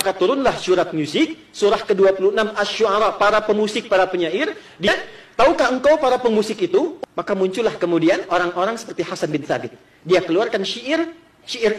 Maka turunlah surat musik, surah ke-26 Asy-Syu'ara, para pemusik, para penyair. Dia, tahukah engkau para pemusik itu? Maka muncullah kemudian orang-orang seperti Hasan bin Thabit. Dia keluarkan syair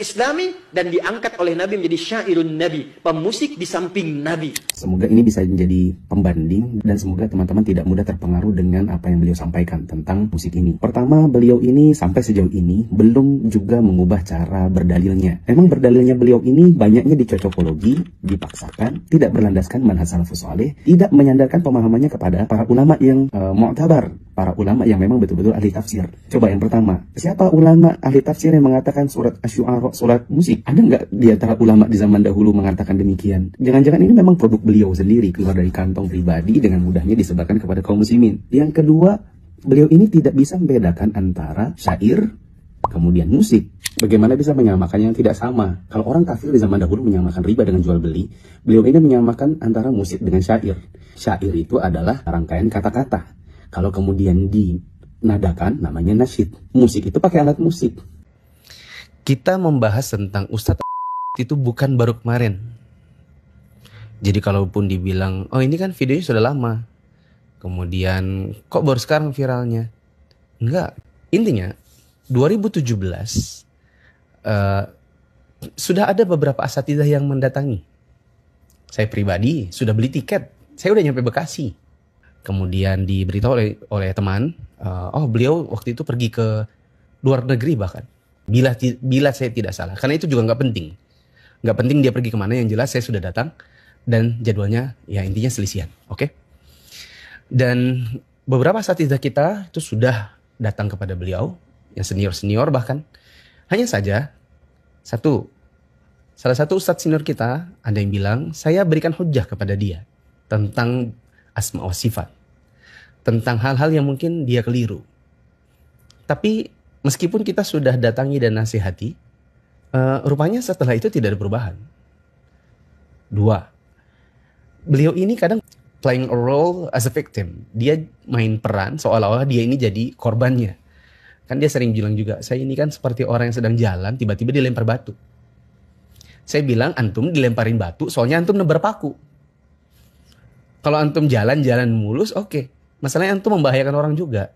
Islami dan diangkat oleh Nabi menjadi syairun Nabi, pemusik di samping Nabi. Semoga ini bisa menjadi pembanding dan semoga teman-teman tidak mudah terpengaruh dengan apa yang beliau sampaikan tentang musik ini. Pertama, beliau ini sampai sejauh ini belum juga mengubah cara berdalilnya. Memang berdalilnya beliau ini banyaknya dicocokologi, dipaksakan, tidak berlandaskan manhaj salafus saleh, tidak menyandarkan pemahamannya kepada para ulama yang mu'tabar, para ulama yang memang betul-betul ahli tafsir. Coba yang pertama, siapa ulama ahli tafsir yang mengatakan surat Asy-Syu'ara surat musik? Ada nggak di antara ulama di zaman dahulu mengatakan demikian? Jangan-jangan ini memang produk beliau sendiri, keluar dari kantong pribadi dengan mudahnya disebarkan kepada kaum muslimin. Yang kedua, beliau ini tidak bisa membedakan antara syair kemudian musik. Bagaimana bisa menyamakan yang tidak sama? Kalau orang kafir di zaman dahulu menyamakan riba dengan jual beli, beliau ini menyamakan antara musik dengan syair. Syair itu adalah rangkaian kata-kata. Kalau kemudian dinadakan namanya nasyid. Musik itu pakai alat musik. Kita membahas tentang Ustadz itu bukan baru kemarin. Jadi kalaupun dibilang, oh ini kan videonya sudah lama, kemudian kok baru sekarang viralnya? Enggak. Intinya 2017 sudah ada beberapa asatidzah yang mendatangi. Saya pribadi sudah beli tiket. Saya udah nyampe Bekasi. Kemudian diberitahu oleh teman, oh beliau waktu itu pergi ke luar negeri bahkan. Bila saya tidak salah, karena itu juga nggak penting. Nggak penting dia pergi kemana, yang jelas saya sudah datang dan jadwalnya ya intinya selisihan, oke? Dan beberapa asatidzah kita itu sudah datang kepada beliau, yang senior bahkan. Hanya saja salah satu ustadz senior kita ada yang bilang, saya berikan hujjah kepada dia tentang asma wa sifat, tentang hal-hal yang mungkin dia keliru. Tapi meskipun kita sudah datangi dan nasihati, rupanya setelah itu tidak ada perubahan. 2, beliau ini kadang playing a role as a victim. Dia main peran seolah-olah dia ini jadi korbannya. Kan dia sering bilang juga, saya ini kan seperti orang yang sedang jalan, tiba-tiba dilempar batu. Saya bilang, antum dilemparin batu, soalnya antum nebar paku. Kalau antum jalan mulus, oke. Masalahnya antum membahayakan orang juga.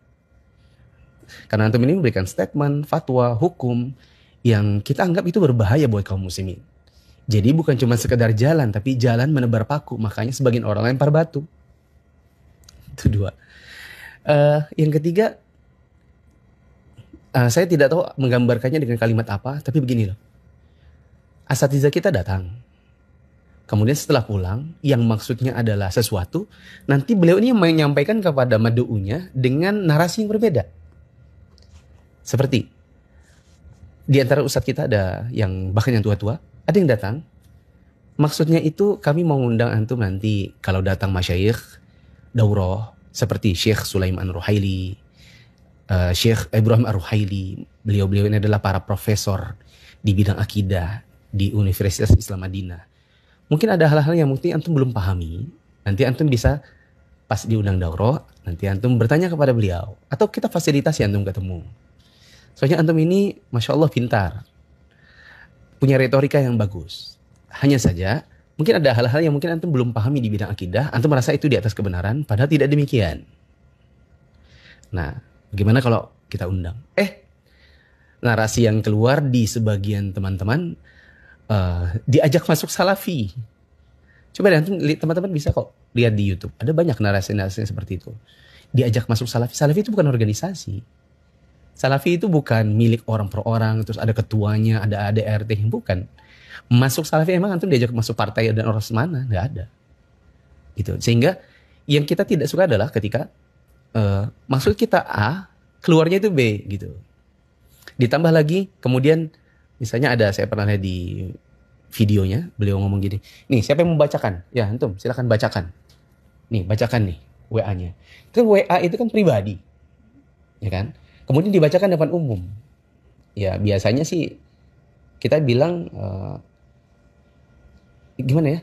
Karena antum ini memberikan statement, fatwa, hukum yang kita anggap itu berbahaya buat kaum muslimin. Jadi bukan cuma sekedar jalan, tapi jalan menebar paku. Makanya sebagian orang lempar batu. Itu 2. Yang ketiga, saya tidak tahu menggambarkannya dengan kalimat apa, tapi begini loh. Asatidzah kita datang. Kemudian setelah pulang, yang maksudnya adalah sesuatu, nanti beliau ini menyampaikan kepada madu'unya dengan narasi yang berbeda. Seperti di antara ustadz kita ada yang bahkan yang tua-tua, ada yang datang. Maksudnya itu kami mau ngundang antum nanti kalau datang masyayikh daurah seperti Syekh Sulaiman Ruhaili, Syekh Ibrahim Ar-Ruhaili. Beliau-beliau ini adalah para profesor di bidang akidah di Universitas Islam Madinah. Mungkin ada hal-hal yang mungkin antum belum pahami. Nanti antum bisa pas diundang daurah, nanti antum bertanya kepada beliau atau kita fasilitasi antum ketemu. Soalnya antum ini Masya Allah pintar, punya retorika yang bagus. Hanya saja mungkin ada hal-hal yang mungkin antum belum pahami di bidang akidah. Antum merasa itu di atas kebenaran, padahal tidak demikian. Nah, bagaimana kalau kita undang? Narasi yang keluar di sebagian teman-teman diajak masuk salafi. Coba deh antum, teman-teman bisa kok lihat di YouTube. Ada banyak narasi-narasi seperti itu. Diajak masuk salafi. Salafi itu bukan organisasi. Salafi itu bukan milik orang per orang, terus ada ketuanya, ada ADRT, bukan. Masuk salafi emang antum diajak masuk partai dan orang semana, nggak ada. Gitu. Sehingga yang kita tidak suka adalah ketika maksud kita A, keluarnya itu B gitu. Ditambah lagi, kemudian misalnya ada, saya pernah lihat di videonya, beliau ngomong gini, nih siapa yang membacakan? Ya antum silakan bacakan. Nih bacakan nih WA-nya. Itu WA itu kan pribadi, ya kan? Kemudian dibacakan depan umum. Ya biasanya sih kita bilang gimana ya?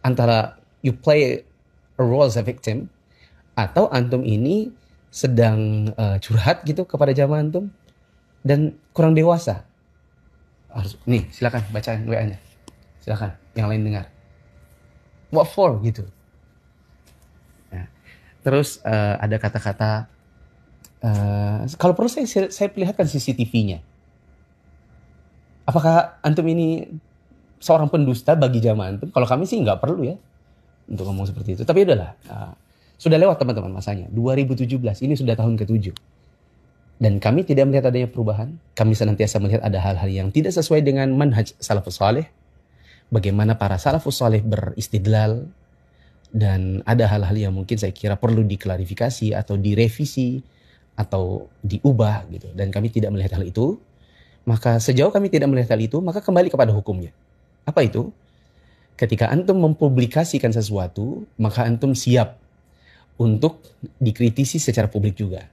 Antara you play a role as a victim atau antum ini sedang curhat gitu kepada jamaah antum dan kurang dewasa. Harus nih silakan bacain WA-nya. Silakan yang lain dengar. What for gitu. Nah, terus ada kata-kata, kalau perlu saya perlihatkan CCTV-nya. Apakah antum ini seorang pendusta bagi jamaah antum? Kalau kami sih nggak perlu ya untuk ngomong seperti itu. Tapi udahlah, sudah lewat teman-teman masanya. 2017, ini sudah tahun ke-7. Dan kami tidak melihat adanya perubahan. Kami senantiasa melihat ada hal-hal yang tidak sesuai dengan manhaj salafus saleh. Bagaimana para salafus saleh beristidlal. Dan ada hal-hal yang mungkin saya kira perlu diklarifikasi atau direvisi atau diubah gitu. Dan kami tidak melihat hal itu. Maka sejauh kami tidak melihat hal itu, maka kembali kepada hukumnya. Apa itu? Ketika antum mempublikasikan sesuatu, maka antum siap untuk dikritisi secara publik juga.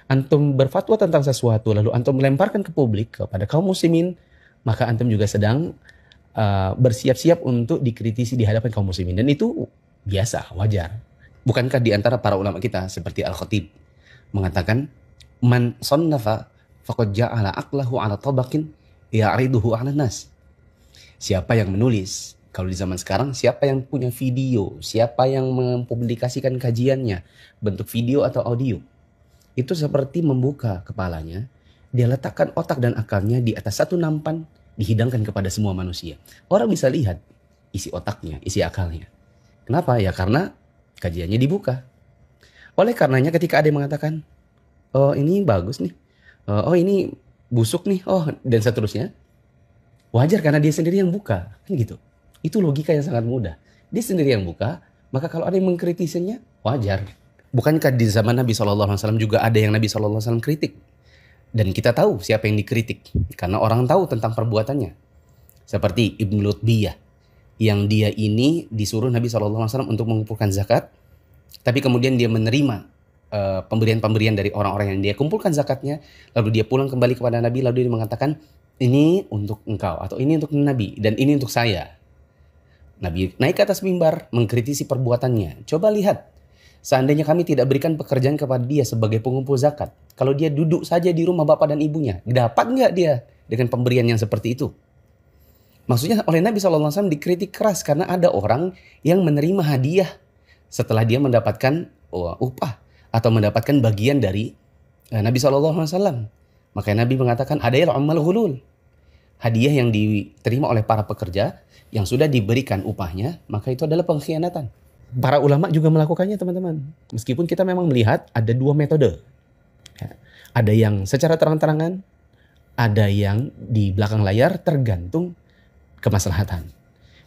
Antum berfatwa tentang sesuatu, lalu antum melemparkan ke publik, kepada kaum muslimin, maka antum juga sedang bersiap-siap untuk dikritisi di hadapan kaum muslimin. Dan itu biasa, wajar. Bukankah di antara para ulama kita, seperti Al-Khatib, mengatakan, Man sonnafa faqad ja'ala aqlahu ala tabaqin ya'riduhu 'ala nas. Siapa yang menulis, kalau di zaman sekarang, siapa yang punya video, siapa yang mempublikasikan kajiannya, bentuk video atau audio, itu seperti membuka kepalanya, dia letakkan otak dan akalnya di atas satu nampan, dihidangkan kepada semua manusia. Orang bisa lihat isi otaknya, isi akalnya. Kenapa? Ya karena kajiannya dibuka. Oleh karenanya ketika ada yang mengatakan, oh ini bagus nih, oh ini busuk nih, oh dan seterusnya, wajar karena dia sendiri yang buka, kan gitu. Itu logika yang sangat mudah. Dia sendiri yang buka, maka kalau ada yang mengkritisinya, wajar. Bukankah di zaman Nabi SAW juga ada yang Nabi SAW kritik? Dan kita tahu siapa yang dikritik, karena orang tahu tentang perbuatannya. Seperti Ibn Lutbiyah, yang dia ini disuruh Nabi SAW untuk mengumpulkan zakat, tapi kemudian dia menerima pemberian-pemberian dari orang-orang yang dia kumpulkan zakatnya, lalu dia pulang kembali kepada Nabi, lalu dia mengatakan, ini untuk engkau, atau ini untuk Nabi, dan ini untuk saya. Nabi naik ke atas mimbar, mengkritisi perbuatannya. Coba lihat, seandainya kami tidak berikan pekerjaan kepada dia sebagai pengumpul zakat, kalau dia duduk saja di rumah bapak dan ibunya, dapat nggak dia dengan pemberian yang seperti itu? Maksudnya oleh Nabi SAW dikritik keras karena ada orang yang menerima hadiah setelah dia mendapatkan upah atau mendapatkan bagian dari Nabi SAW. Makanya Nabi mengatakan hadiah amal ghulul. Hadiah yang diterima oleh para pekerja yang sudah diberikan upahnya, maka itu adalah pengkhianatan. Para ulama juga melakukannya teman-teman. Meskipun kita memang melihat ada dua metode. Ada yang secara terang-terangan, ada yang di belakang layar tergantung kemaslahatan.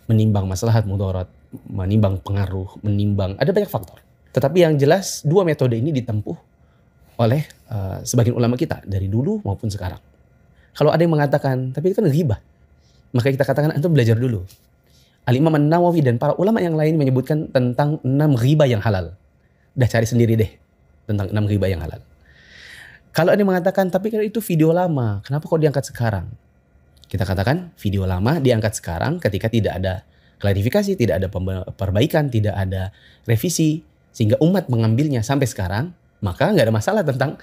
Menimbang maslahat mudarat, menimbang pengaruh, menimbang, ada banyak faktor. Tetapi yang jelas dua metode ini ditempuh oleh sebagian ulama kita dari dulu maupun sekarang. Kalau ada yang mengatakan, tapi itu kan ghibah, maka kita katakan antum belajar dulu. Al-Imam An-Nawawi dan para ulama yang lain menyebutkan tentang 6 ghibah yang halal. Dah cari sendiri deh tentang 6 ghibah yang halal. Kalau ada yang mengatakan, tapi kan itu video lama, kenapa kok diangkat sekarang? Kita katakan video lama diangkat sekarang ketika tidak ada klarifikasi, tidak ada perbaikan, tidak ada revisi, sehingga umat mengambilnya sampai sekarang, maka nggak ada masalah tentang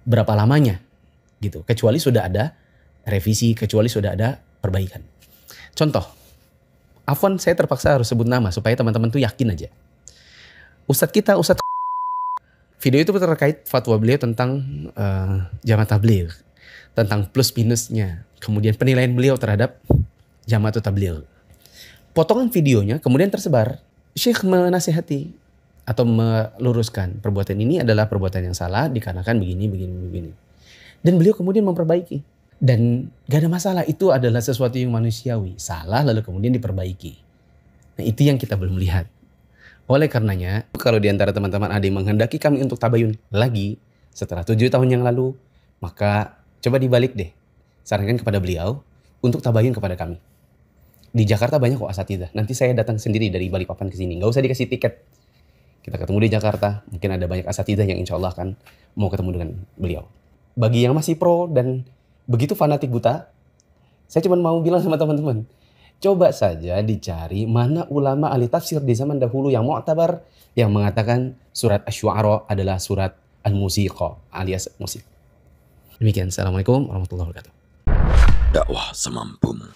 berapa lamanya, gitu. Kecuali sudah ada revisi, kecuali sudah ada perbaikan. Contoh, afwan saya terpaksa harus sebut nama supaya teman-teman tuh yakin aja. Ustadz kita, Ustadz video itu terkait fatwa beliau tentang jamaah tabligh, tentang plus minusnya, kemudian penilaian beliau terhadap jamaah tabligh. Potongan videonya kemudian tersebar. Syekh menasihati atau meluruskan perbuatan ini adalah perbuatan yang salah dikarenakan begini. Dan beliau kemudian memperbaiki. Dan gak ada masalah, itu adalah sesuatu yang manusiawi. Salah lalu kemudian diperbaiki. Nah itu yang kita belum lihat. Oleh karenanya, kalau diantara teman-teman ada yang menghendaki kami untuk tabayun lagi setelah 7 tahun yang lalu, maka coba dibalik deh. Sarankan kepada beliau untuk tabayun kepada kami. Di Jakarta banyak kok asatidzah. Nanti saya datang sendiri dari Balikpapan ke sini. Gak usah dikasih tiket. Kita ketemu di Jakarta. Mungkin ada banyak asatidzah yang insya Allah akan mau ketemu dengan beliau. Bagi yang masih pro dan begitu fanatik buta, saya cuma mau bilang sama teman-teman, coba saja dicari mana ulama ahli tafsir di zaman dahulu yang mu'tabar yang mengatakan surat Asy-Syu'ara adalah surat Al-Musiqa alias musik. Demikian, Assalamualaikum warahmatullahi wabarakatuh. Dakwah semampumu.